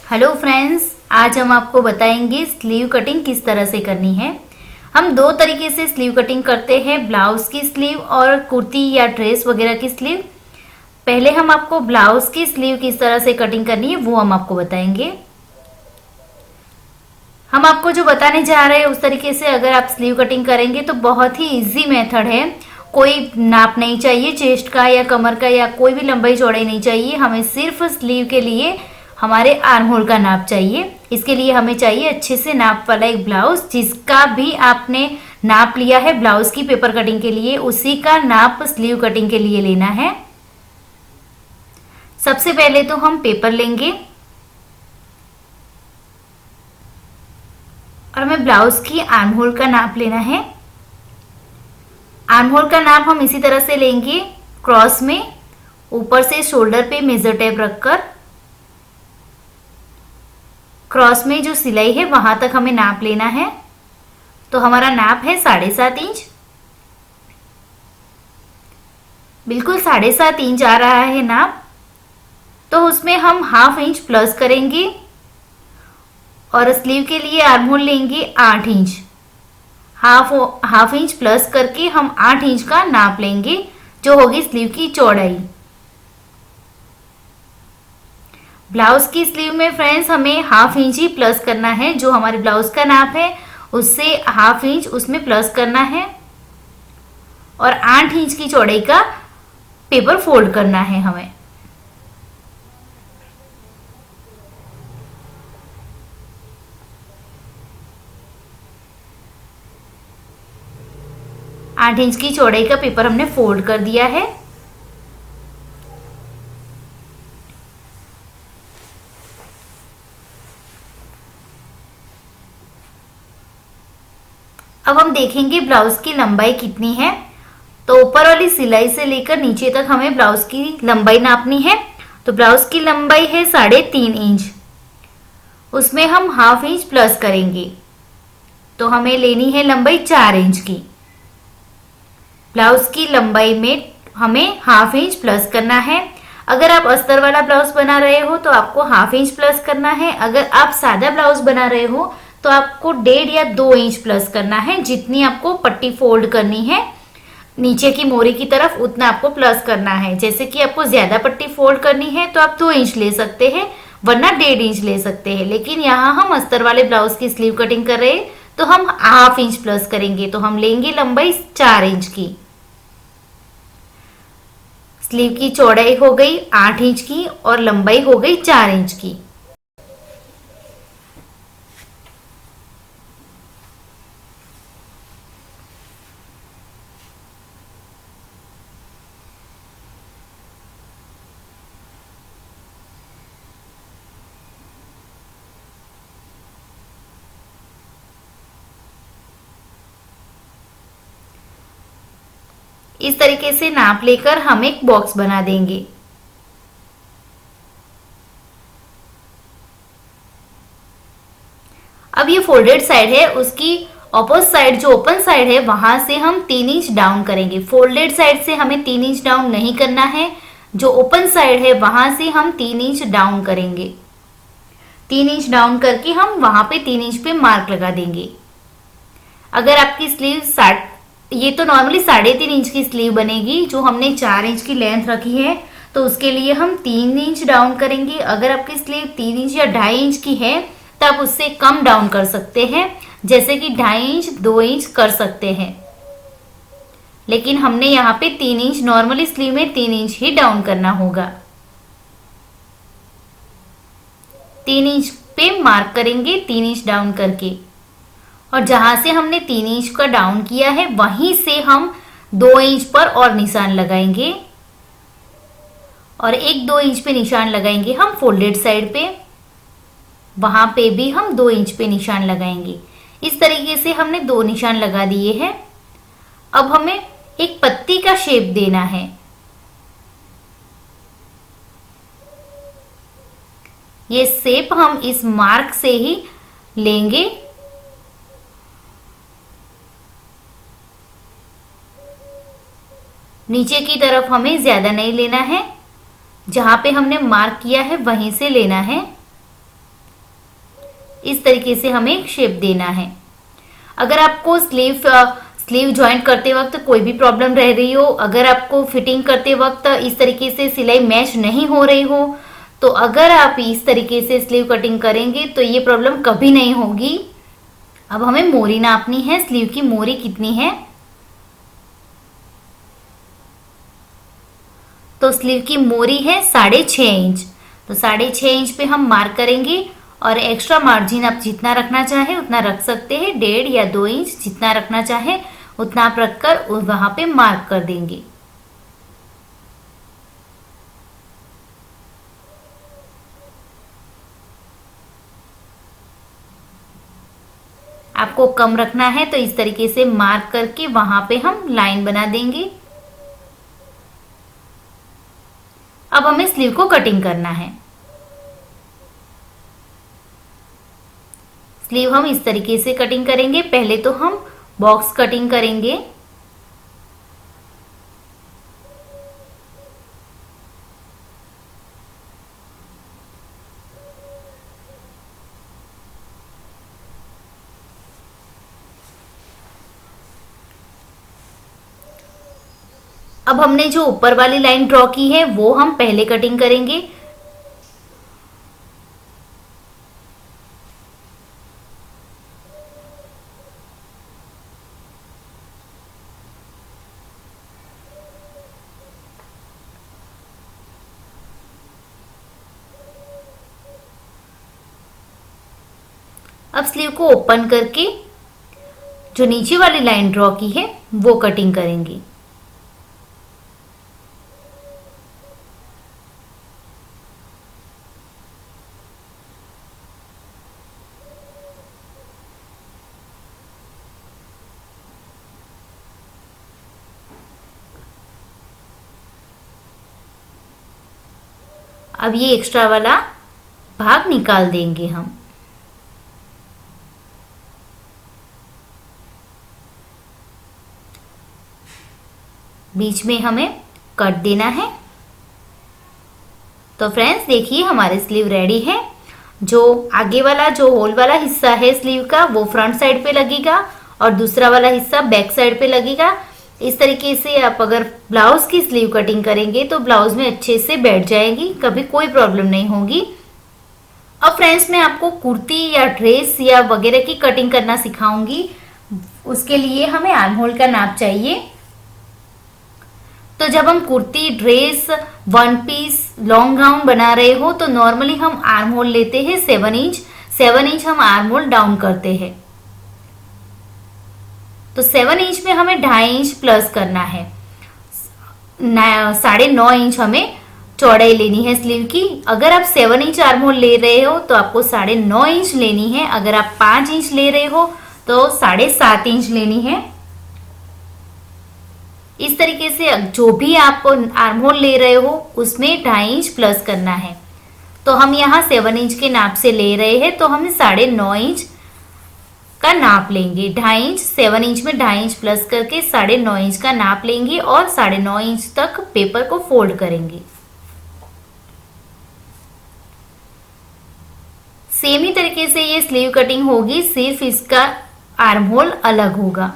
Hello friends, आज हम आपको बताएंगे स्लीव कटिंग किस तरह से करनी है। हम दो तरीके से स्लीव कटिंग करते हैं, ब्लाउज की स्लीव और कुर्ती या ड्रेस वगैरह की स्लीव। पहले हम आपको ब्लाउज की स्लीव किस तरह से कटिंग करनी है वो हम आपको बताएंगे। हम आपको जो बताने जा रहे हैं उस तरीके से अगर आप स्लीव कटिंग करेंगे तो बहुत ही इजी मेथड है। कोई नाप नहीं चाहिए चेस्ट का या कमर का या कोई भी लंबाई चौड़ाई नहीं चाहिए। हमें सिर्फ स्लीव के लिए हमारे आर्म होल का नाप चाहिए। इसके लिए हमें चाहिए अच्छे से नाप वाला एक ब्लाउज, जिसका भी आपने नाप लिया है ब्लाउज की पेपर कटिंग के लिए, उसी का नाप स्लीव कटिंग के लिए लेना है। सबसे पहले तो हम पेपर लेंगे और हमें ब्लाउज की आर्म होल का नाप लेना है। आर्म होल का नाप हम इसी तरह से लेंगे, क्रॉस में ऊपर से शोल्डर पे मेजर टेप रखकर क्रॉस में जो सिलाई है वहां तक हमें नाप लेना है। तो हमारा नाप है 7.5 इंच, बिल्कुल 7.5 इंच आ रहा है नाप। तो उसमें हम ½ इंच प्लस करेंगे और स्लीव के लिए आर्म होल लेंगे 8 इंच। हाफ इंच प्लस करके हम 8 इंच का नाप लेंगे, जो होगी स्लीव की चौड़ाई। ब्लाउज की स्लीव में फ्रेंड्स हमें ½ इंच ही प्लस करना है। जो हमारे ब्लाउज का नाप है उससे ½ इंच उसमें प्लस करना है और 8 इंच की चौड़ाई का पेपर फोल्ड करना है हमें। आठ इंच की चौड़ाई का पेपर हमने फोल्ड कर दिया है। अब हम देखेंगे ब्लाउज की लंबाई कितनी है। तो ऊपर वाली सिलाई से लेकर नीचे तक हमें ब्लाउज की लंबाई नापनी है। तो ब्लाउज की लंबाई है 3.5 इंच, उसमें हम ½ इंच प्लस करेंगे तो हमें लेनी है लंबाई 4 इंच की। ब्लाउज की लंबाई में हमें ½ इंच प्लस करना है। अगर आप अस्तर वाला ब्लाउज बना रहे हो तो आपको ½ इंच प्लस करना है। अगर आप सादा ब्लाउज बना रहे हो तो आपको 1.5 या 2 इंच प्लस करना है। जितनी आपको पट्टी फोल्ड करनी है नीचे की मोरी की तरफ उतना आपको प्लस करना है। जैसे कि आपको ज्यादा पट्टी फोल्ड करनी है तो आप 2 इंच ले सकते हैं, वरना 1.5 इंच ले सकते हैं। लेकिन यहाँ हम अस्तर वाले ब्लाउज की स्लीव कटिंग कर रहे हैं तो हम ½ इंच प्लस करेंगे। तो हम लेंगे लंबाई 4 इंच की। स्लीव की चौड़ाई हो गई 8 इंच की और लंबाई हो गई 4 इंच की। इस तरीके से नाप लेकर हम एक बॉक्स बना देंगे। अब ये फोल्डेड साइड है, उसकी ऑपोजिट साइड जो ओपन साइड है वहां से हम 3 इंच डाउन करेंगे। फोल्डेड साइड से हमें 3 इंच डाउन नहीं करना है, जो ओपन साइड है वहां से हम 3 इंच डाउन करेंगे। 3 इंच डाउन करके हम वहां पे 3 इंच पे मार्क लगा देंगे। अगर आपकी स्लीव ये तो नॉर्मली 3.5 इंच की स्लीव बनेगी, जो हमने 4 इंच की लेंथ रखी है तो उसके लिए हम 3 इंच डाउन करेंगे। अगर आपकी स्लीव 3 इंच या 2.5 इंच की है तब उससे कम डाउन कर सकते हैं, जैसे कि 2.5 इंच 2 इंच कर सकते हैं। लेकिन हमने यहाँ पे 3 इंच, नॉर्मली स्लीव में 3 इंच ही डाउन करना होगा। 3 इंच पे मार्क करेंगे 3 इंच डाउन करके, और जहां से हमने 3 इंच का डाउन किया है वहीं से हम 2 इंच पर और निशान लगाएंगे और 1-2 इंच पे निशान लगाएंगे हम फोल्डेड साइड पे। वहां पे भी हम 2 इंच पे निशान लगाएंगे। इस तरीके से हमने 2 निशान लगा दिए हैं। अब हमें एक पत्ती का शेप देना है। ये शेप हम इस मार्क से ही लेंगे। नीचे की तरफ हमें ज्यादा नहीं लेना है, जहां पे हमने मार्क किया है वहीं से लेना है। इस तरीके से हमें शेप देना है। अगर आपको स्लीव ज्वाइंट करते वक्त कोई भी प्रॉब्लम रह रही हो, अगर आपको फिटिंग करते वक्त इस तरीके से सिलाई मैच नहीं हो रही हो, तो अगर आप इस तरीके से स्लीव कटिंग करेंगे तो ये प्रॉब्लम कभी नहीं होगी। अब हमें मोरी नापनी है। स्लीव की मोरी कितनी है? तो स्लीव की मोरी है 6.5 इंच। तो 6.5 इंच पे हम मार्क करेंगे और एक्स्ट्रा मार्जिन आप जितना रखना चाहे उतना रख सकते हैं। 1.5 या 2 इंच जितना रखना चाहे उतना आप रखकर वहां पे मार्क कर देंगे। आपको कम रखना है तो इस तरीके से मार्क करके वहां पे हम लाइन बना देंगे। अब हमें स्लीव को कटिंग करना है। स्लीव हम इस तरीके से कटिंग करेंगे। पहले तो हम बॉक्स कटिंग करेंगे। अब हमने जो ऊपर वाली लाइन ड्रॉ की है वो हम पहले कटिंग करेंगे। अब स्लीव को ओपन करके जो नीचे वाली लाइन ड्रॉ की है वो कटिंग करेंगे। अब ये एक्स्ट्रा वाला भाग निकाल देंगे हम। बीच में हमें कट देना है। तो फ्रेंड्स देखिए हमारी स्लीव रेडी है। जो आगे वाला जो होल वाला हिस्सा है स्लीव का वो फ्रंट साइड पे लगेगा और दूसरा वाला हिस्सा बैक साइड पे लगेगा। इस तरीके से आप अगर ब्लाउज की स्लीव कटिंग करेंगे तो ब्लाउज में अच्छे से बैठ जाएगी, कभी कोई प्रॉब्लम नहीं होगी। अब फ्रेंड्स मैं आपको कुर्ती या ड्रेस या वगैरह की कटिंग करना सिखाऊंगी। उसके लिए हमें आर्म होल का नाप चाहिए। तो जब हम kurti, dress, one piece, long gown बना रहे हो तो नॉर्मली हम आर्म होल लेते हैं 7 इंच। 7 इंच हम आर्म होल डाउन करते हैं। तो 7 इंच में हमें 2.5 इंच प्लस करना है। 9.5 इंच हमें चौड़ाई लेनी है स्लीव की। अगर आप 7 इंच आर्म होल ले रहे हो तो आपको 9.5 इंच लेनी है। अगर आप 5 इंच ले रहे हो तो 7.5 इंच लेनी है। इस तरीके से जो भी आप आर्म होल ले रहे हो उसमें 2.5 इंच प्लस करना है। तो हम यहाँ 7 इंच के नाप से ले रहे हैं तो हम 9.5 इंच का नाप लेंगे। 2.5 इंच 7 इंच में 2.5 इंच प्लस करके 9.5 इंच का नाप लेंगे और 9.5 इंच तक पेपर को फोल्ड करेंगे। सेम ही तरीके से ये स्लीव कटिंग होगी, सिर्फ इसका आर्म होल अलग होगा।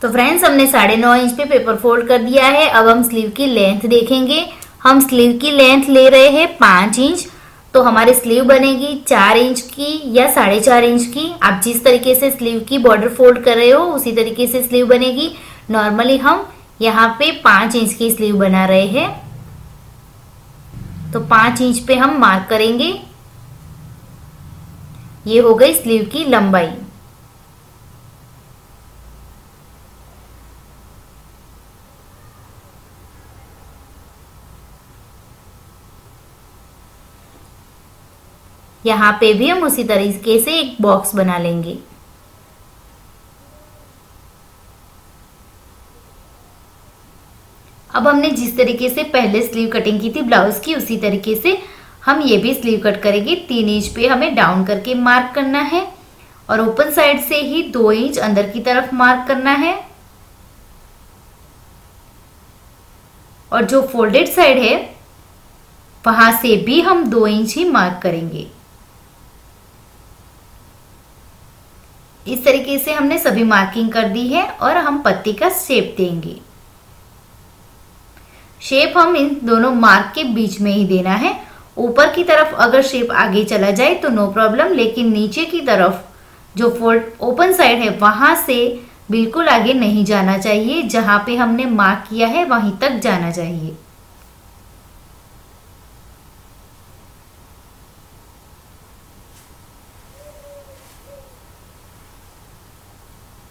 तो फ्रेंड्स हमने 9.5 इंच पे पेपर फोल्ड कर दिया है। अब हम स्लीव की लेंथ देखेंगे। हम स्लीव की लेंथ ले रहे हैं 5 इंच। तो हमारी स्लीव बनेगी 4 इंच की या 4.5 इंच की। आप जिस तरीके से स्लीव की बॉर्डर फोल्ड कर रहे हो उसी तरीके से स्लीव बनेगी। नॉर्मली हम यहाँ पे 5 इंच की स्लीव बना रहे हैं। तो 5 इंच पे हम मार्क करेंगे। ये हो गई स्लीव की लंबाई। यहाँ पे भी हम उसी तरीके से एक बॉक्स बना लेंगे। अब हमने जिस तरीके से पहले स्लीव कटिंग की थी ब्लाउज की उसी तरीके से हम ये भी स्लीव कट करेंगे। 3 इंच पे हमें डाउन करके मार्क करना है और ओपन साइड से ही 2 इंच अंदर की तरफ मार्क करना है। और जो फोल्डेड साइड है वहां से भी हम 2 इंच ही मार्क करेंगे। इस तरीके से हमने सभी मार्किंग कर दी है और हम पत्ती का शेप देंगे। शेप हम इन दोनों मार्क के बीच में ही देना है। ऊपर की तरफ अगर शेप आगे चला जाए तो नो प्रॉब्लम, लेकिन नीचे की तरफ जो फोल्ड ओपन साइड है वहां से बिल्कुल आगे नहीं जाना चाहिए। जहां पे हमने मार्क किया है वहीं तक जाना चाहिए।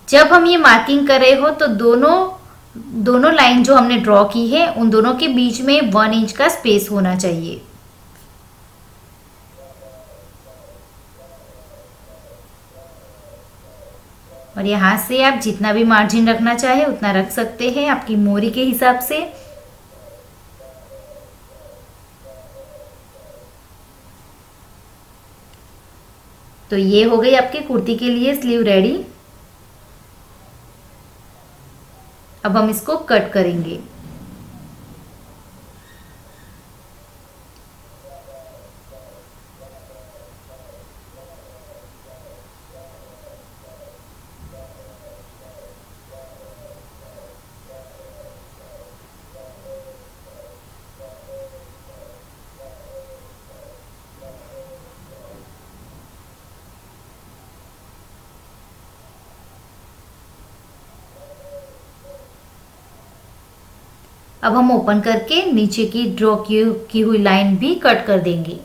जब हम ये मार्किंग कर रहे हो तो दोनों लाइन जो हमने ड्रॉ की है उन दोनों के बीच में 1 इंच का स्पेस होना चाहिए। और यहाँ से आप जितना भी मार्जिन रखना चाहे उतना रख सकते हैं आपकी मोरी के हिसाब से। तो ये हो गई आपकी कुर्ती के लिए स्लीव रेडी। अब हम इसको कट करेंगे। अब हम ओपन करके नीचे की ड्रॉ की हुई लाइन भी कट कर देंगे।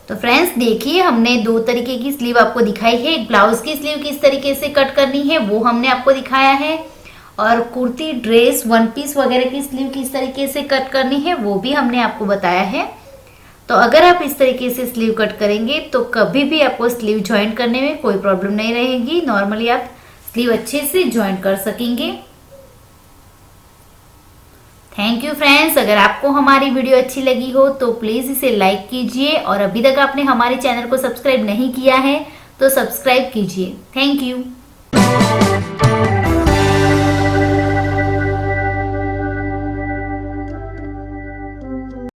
तो फ्रेंड्स देखिए, हमने 2 तरीके की स्लीव आपको दिखाई है। एक ब्लाउज की स्लीव किस तरीके से कट करनी है वो हमने आपको दिखाया है, और कुर्ती, ड्रेस, वन पीस वगैरह की स्लीव किस तरीके से कट करनी है वो भी हमने आपको बताया है। तो अगर आप इस तरीके से स्लीव कट करेंगे तो कभी भी आपको स्लीव ज्वाइन करने में कोई प्रॉब्लम नहीं रहेगी। नॉर्मली आप स्लीव अच्छे से ज्वाइन कर सकेंगे। Thank you friends. अगर आपको हमारी वीडियो अच्छी लगी हो तो प्लीज़ इसे लाइक कीजिए, और अभी तक आपने हमारे चैनल को सब्सक्राइब नहीं किया है तो सब्सक्राइब कीजिए। Thank you.